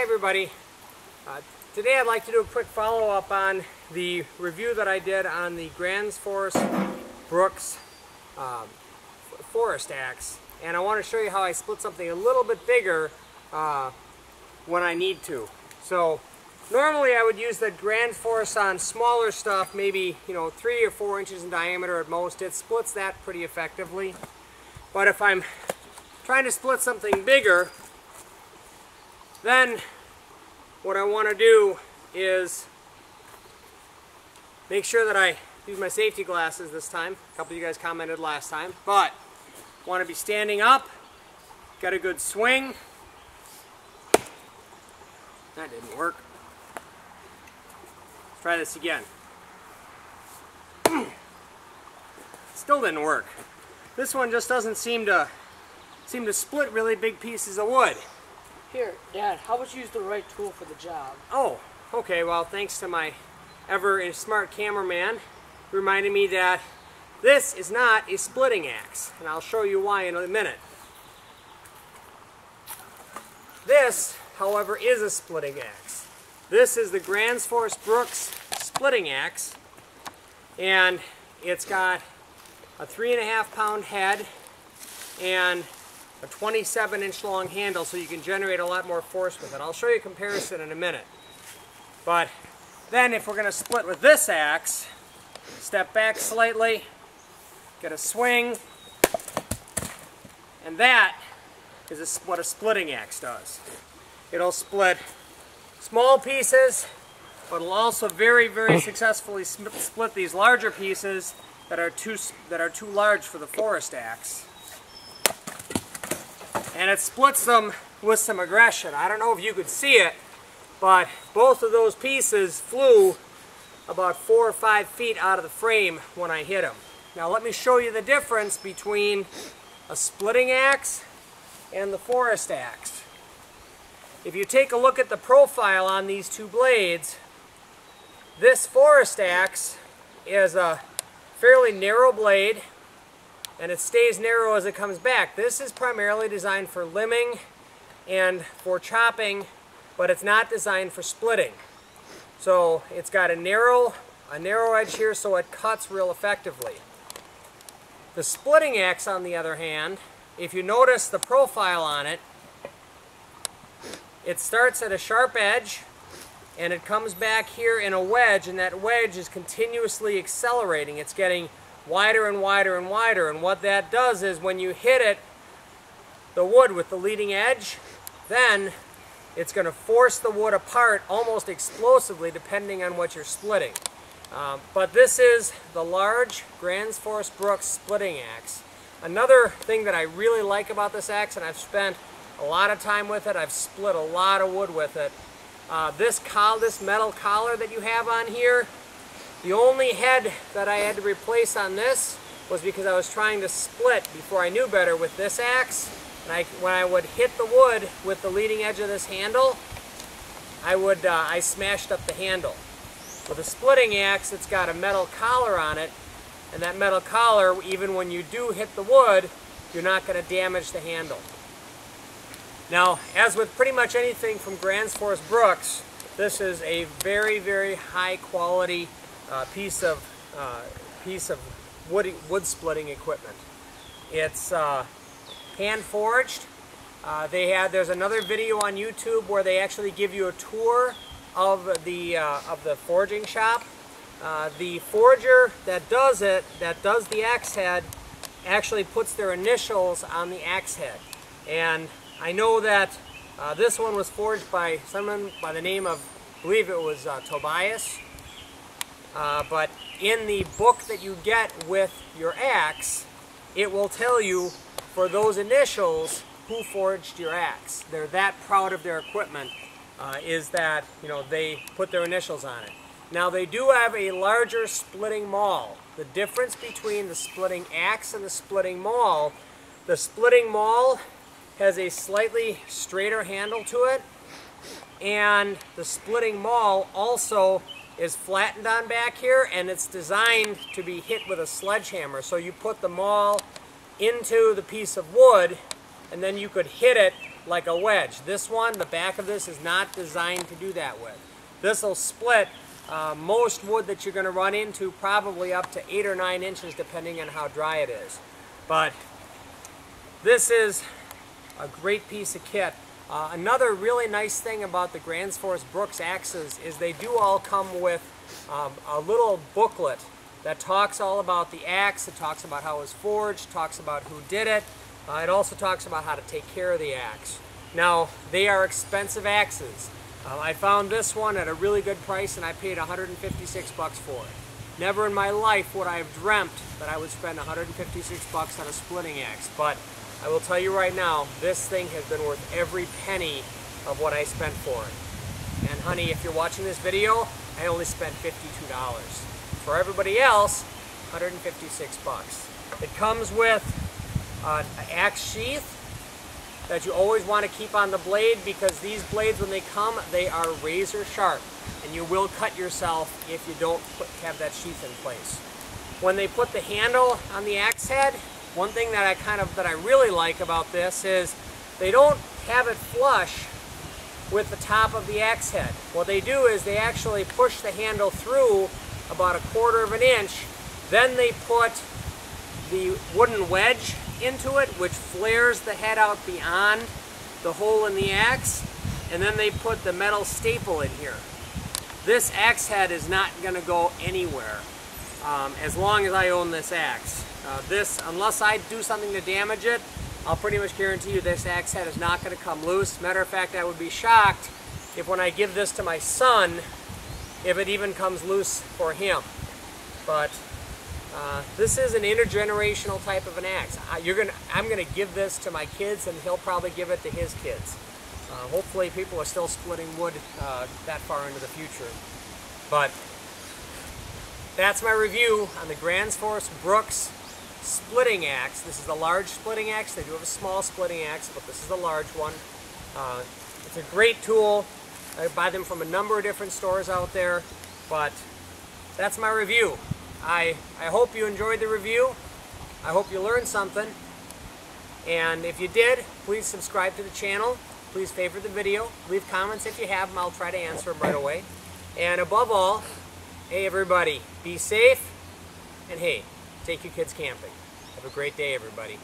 everybody. Today I'd like to do a quick follow-up on the review that I did on the Gransfors Bruks forest axe, and I want to show you how I split something a little bit bigger when I need to. So normally I would use the Gransfors on smaller stuff, maybe 3 or 4 inches in diameter at most. It splits that pretty effectively. But if I'm trying to split something bigger, then what I want to do is make sure that I use my safety glasses this time. A couple of you guys commented last time, but want to be standing up, got a good swing. That didn't work. Let's try this again. Still didn't work. This one just doesn't seem to split really big pieces of wood. Here, Dad, how about you use the right tool for the job? Oh, okay, well, thanks to my ever smart cameraman, reminding me that this is not a splitting axe, and I'll show you why in a minute. This, however, is a splitting axe. This is the Gransfors Bruks splitting axe, and it's got a 3.5 pound head and a 27-inch long handle, so you can generate a lot more force with it. I'll show you a comparison in a minute. But then if we're going to split with this axe, step back slightly, get a swing, and that is what a splitting axe does. It'll split small pieces, but it'll also very, very successfully split these larger pieces that are too large for the forest axe. And it splits them with some aggression. I don't know if you could see it, but both of those pieces flew about 4 or 5 feet out of the frame when I hit them. Now let me show you the difference between a splitting axe and the forest axe. If you take a look at the profile on these two blades, this forest axe is a fairly narrow blade, and it stays narrow as it comes back. This is primarily designed for limbing and for chopping, but it's not designed for splitting. So it's got a narrow edge here, so it cuts real effectively. The splitting axe, on the other hand, if you notice the profile on it, it starts at a sharp edge and it comes back here in a wedge, and that wedge is continuously accelerating. It's getting wider and wider and wider, and what that does is when you hit it, the wood with the leading edge, then it's going to force the wood apart almost explosively depending on what you're splitting. But this is the large Gransfors Bruks splitting axe. Another thing that I really like about this axe, and I've spent a lot of time with it, I've split a lot of wood with it, this metal collar that you have on here, the only head that I had to replace on this was because I was trying to split before I knew better with this axe. And when I would hit the wood with the leading edge of this handle, I smashed up the handle. With a splitting axe, it's got a metal collar on it, and that metal collar, even when you do hit the wood, you're not going to damage the handle. Now, as with pretty much anything from Gransfors Bruks, this is a very, very high quality piece of wood splitting equipment. It's hand forged. There's another video on YouTube where they actually give you a tour of the forging shop. The forger that does the axe head, actually puts their initials on the axe head. And I know that this one was forged by someone by the name of, I believe it was Tobias. But in the book that you get with your axe, it will tell you for those initials who forged your axe. They're that proud of their equipment, is that they put their initials on it. Now they do have a larger splitting maul. The difference between the splitting axe and the splitting maul has a slightly straighter handle to it, and the splitting maul also is flattened on back here, and it's designed to be hit with a sledgehammer. So you put the maul into the piece of wood, and then you could hit it like a wedge. This one, the back of this is not designed to do that with. This will split most wood that you're going to run into probably up to 8 or 9 inches depending on how dry it is. But this is a great piece of kit. Another really nice thing about the Gransfors Bruks axes is they do all come with a little booklet that talks all about the axe. It talks about how it was forged, talks about who did it. It also talks about how to take care of the axe. Now, they are expensive axes. I found this one at a really good price and I paid 156 bucks for it. Never in my life would I have dreamt that I would spend 156 bucks on a splitting axe, but I will tell you right now, this thing has been worth every penny of what I spent for it. And honey, if you're watching this video, I only spent $52. For everybody else, 156 bucks. It comes with an axe sheath that you always want to keep on the blade, because these blades, when they come, they are razor sharp and you will cut yourself if you don't have that sheath in place. When they put the handle on the axe head, one thing that I really like about this is they don't have it flush with the top of the axe head. What they do is they actually push the handle through about 1/4 of an inch, then they put the wooden wedge into it, which flares the head out beyond the hole in the axe, and then they put the metal staple in here. This axe head is not going to go anywhere as long as I own this axe. Unless I do something to damage it, I'll pretty much guarantee you this axe head is not going to come loose. Matter of fact, I would be shocked if when I give this to my son, if it even comes loose for him. But this is an intergenerational type of an axe. I'm going to give this to my kids, and he'll probably give it to his kids. Hopefully people are still splitting wood that far into the future. But that's my review on the Gransfors Bruks splitting axe. This is a large splitting axe. They do have a small splitting axe, but this is a large one. It's a great tool. I buy them from a number of different stores out there, but that's my review. I hope you enjoyed the review. I hope you learned something. And if you did, please subscribe to the channel. Please favorite the video. Leave comments if you have them. I'll try to answer them right away. And above all, hey everybody, be safe. And hey, take your kids camping. Have a great day, everybody.